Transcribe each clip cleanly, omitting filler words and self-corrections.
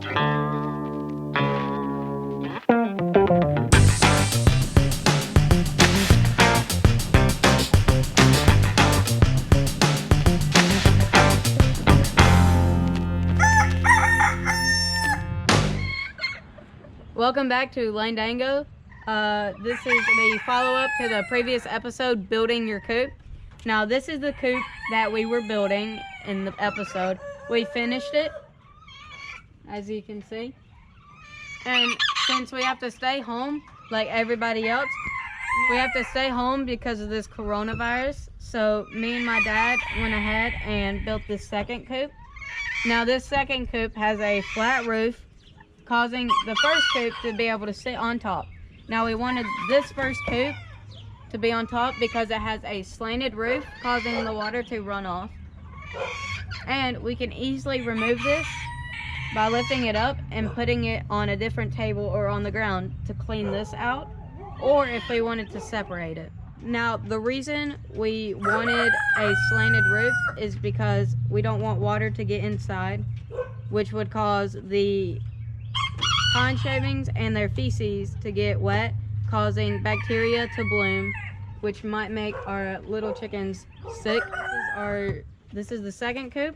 Welcome back to Lanedango. This is the follow-up to the previous episode, Building Your Coop. Now, this is the coop that we were building in the episode. We finished it, as you can see. And since we have to stay home, like everybody else, we have to stay home because of this coronavirus. So me and my dad went ahead and built this second coop. Now, this second coop has a flat roof, causing the first coop to be able to sit on top. Now we wanted this first coop to be on top because it has a slanted roof, causing the water to run off. And we can easily remove this by lifting it up and putting it on a different table or on the ground to clean this out, or if we wanted to separate it. Now, the reason we wanted a slanted roof is because we don't want water to get inside, which would cause the pond shavings and their feces to get wet, causing bacteria to bloom, which might make our little chickens sick. This is the second coop,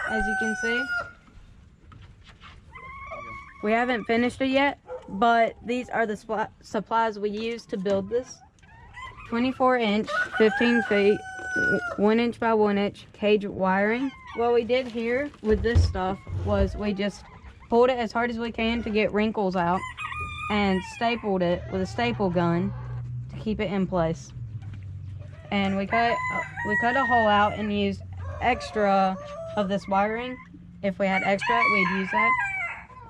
as you can see. We haven't finished it yet, but these are the supplies we used to build this. 24-inch, 15 feet, 1 inch by 1 inch cage wiring. What we did here with this stuff was we just pulled it as hard as we can to get wrinkles out and stapled it with a staple gun to keep it in place. And we cut a hole out and used extra of this wiring. If we had extra, we'd use that.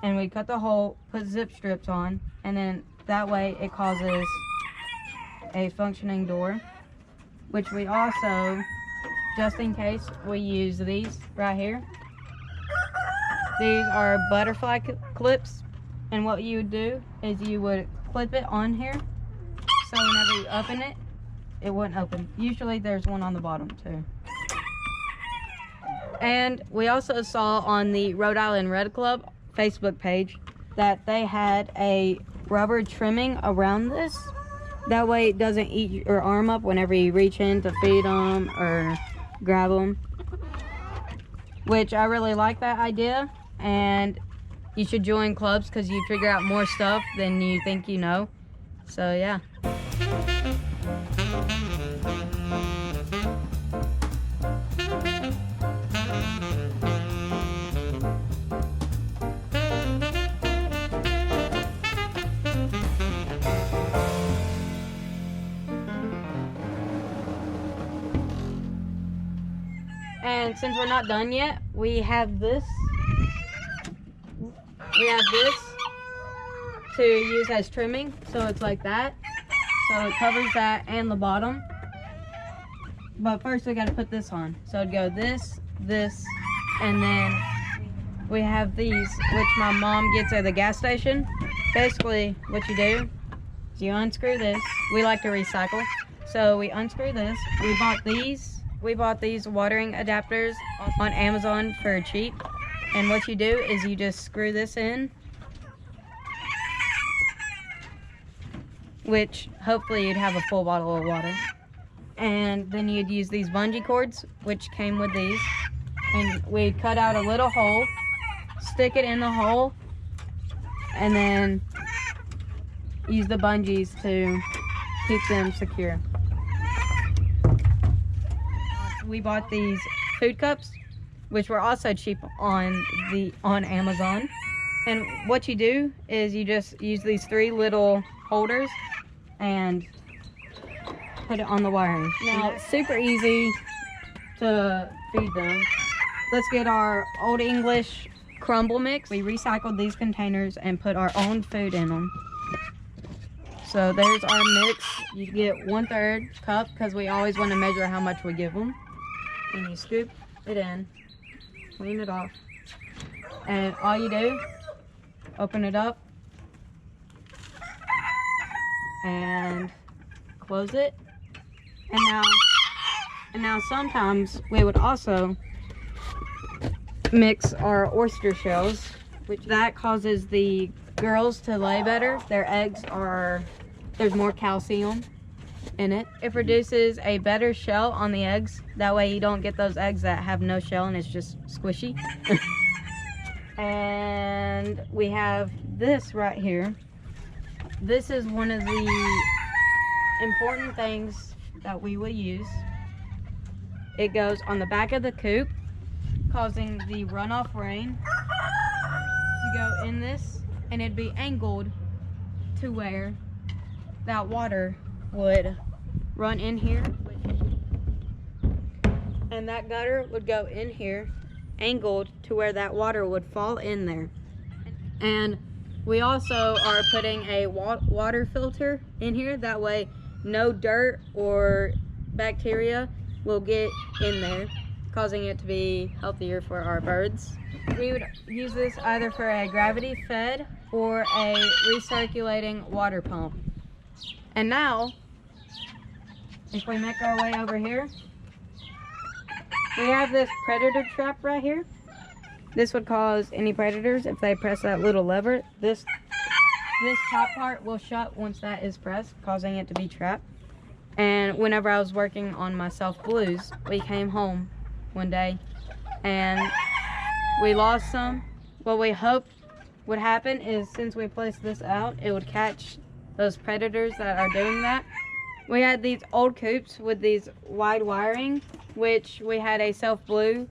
And we cut the hole, put zip strips on, and then that way it causes a functioning door, which we also, just in case, we use these right here. These are butterfly clips, and what you would do is you would clip it on here, so whenever you open it, it wouldn't open. Usually there's one on the bottom too. And we also saw on the Rhode Island Red Club Facebook page that they had a rubber trimming around this. That way it doesn't eat your arm up whenever you reach in to feed them or grab them. Which I really like that idea. And you should join clubs because you figure out more stuff than you think you know. So yeah. And since we're not done yet, we have this. We have this to use as trimming, so it's like that. So it covers that and the bottom. But first we gotta put this on. So it'd go this, this, and then we have these, which my mom gets at the gas station. Basically, what you do is you unscrew this. We like to recycle. So we unscrew this. We bought these watering adapters on Amazon for cheap. And what you do is you just screw this in, which hopefully you'd have a full bottle of water. And then you'd use these bungee cords, which came with these. And we cut out a little hole, stick it in the hole, and then use the bungees to keep them secure. We bought these food cups, which were also cheap on Amazon. And what you do is you just use these 3 little holders and put it on the wiring. Now, it's super easy to feed them. Let's get our Old English crumble mix. We recycled these containers and put our own food in them. So there's our mix. You get 1/3 cup because we always want to measure how much we give them. And you scoop it in. Clean it off, and all you do, open it up and close it. And now sometimes we would also mix our oyster shells, which that causes the girls to lay better. Their eggs are, there's more calcium in it. It produces a better shell on the eggs. That way you don't get those eggs that have no shell and it's just squishy. And we have this right here. This is one of the important things that we will use. It goes on the back of the coop, causing the runoff rain to go in this, and it'd be angled to where that water would run in here, and that gutter would go in here, angled to where that water would fall in there. And we also are putting a water filter in here, that way no dirt or bacteria will get in there, causing it to be healthier for our birds. We would use this either for a gravity fed or a recirculating water pump. And now, if we make our way over here, we have this predator trap right here. This would cause any predators, if they press that little lever, this top part will shut once that is pressed, causing it to be trapped. And whenever I was working on my self blues, we came home one day and we lost some. What we hoped would happen is, since we placed this out, it would catch those predators that are doing that. We had these old coops with these wide wiring, which we had a self blue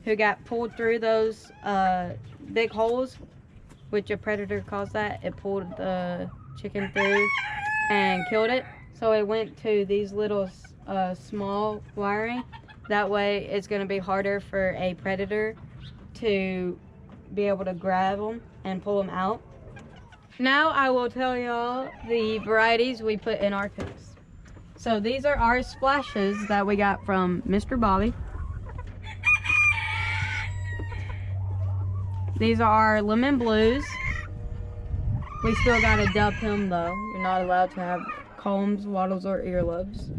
who got pulled through those big holes, which a predator caused that. It pulled the chicken through and killed it. So it went to these little small wiring. That way it's gonna be harder for a predator to be able to grab them and pull them out. Now I will tell y'all the varieties we put in our coops. So these are our splashes that we got from Mr. Bobby. These are our lemon blues. We still gotta dub him though. You're not allowed to have combs, wattles, or earlobes.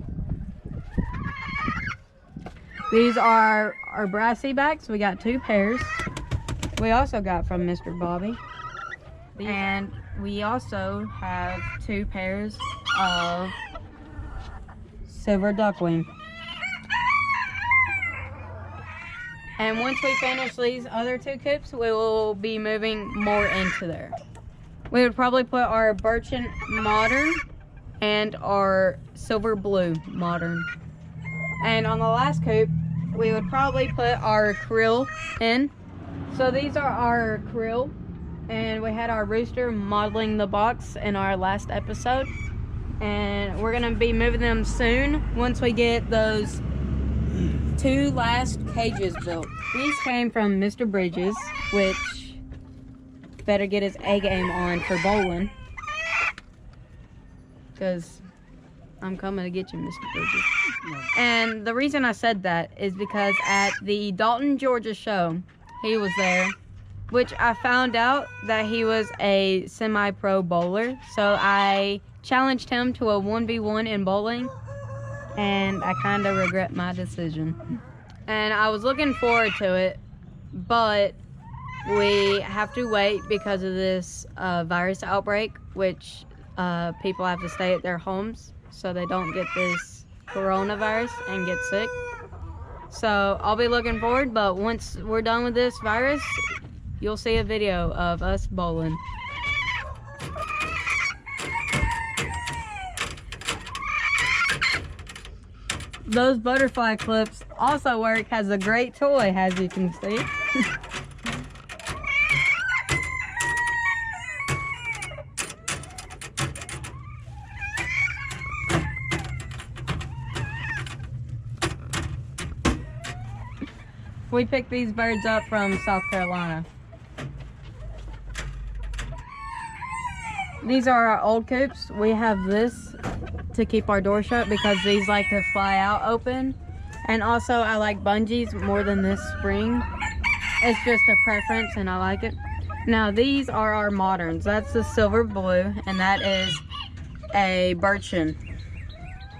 These are our brassy backs. We got 2 pairs. We also got from Mr. Bobby. And we also have 2 pairs of silver duckling. And once we finish these other 2 coops, we will be moving more into there. We would probably put our birchen modern and our silver blue modern. And on the last coop, we would probably put our krill in. So these are our krill, and we had our rooster modeling the box in our last episode. And we're gonna be moving them soon once we get those 2 last cages built. These came from Mr. Bridges, which better get his A game on for bowling, because I'm coming to get you, Mr. Bridges. And the reason I said that is because at the Dalton, Georgia show, he was there, which I found out that he was a semi-pro bowler. So I challenged him to a 1v1 in bowling, and I kind of regret my decision. And I was looking forward to it, but we have to wait because of this virus outbreak, which people have to stay at their homes so they don't get this coronavirus and get sick. So I'll be looking forward, but once we're done with this virus, you'll see a video of us bowling. Those butterfly clips also work as a great toy, as you can see. We picked these birds up from South Carolina. These are our old coops. We have this to keep our door shut because these like to fly out open. And also I like bungees more than this spring. It's just a preference and I like it. Now these are our moderns. That's the silver blue and that is a birchen.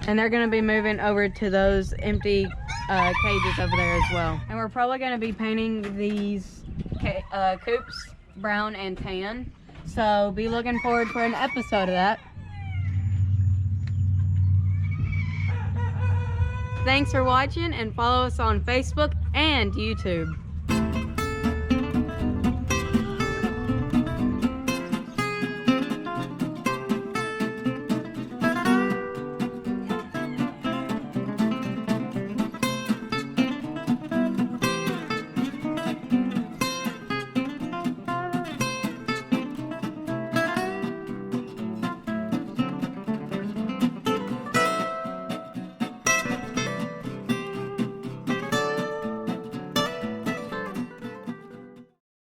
And they're gonna be moving over to those empty cages over there as well. And we're probably going to be painting these coops brown and tan. So be looking forward for an episode of that. Thanks for watching, and follow us on Facebook and YouTube.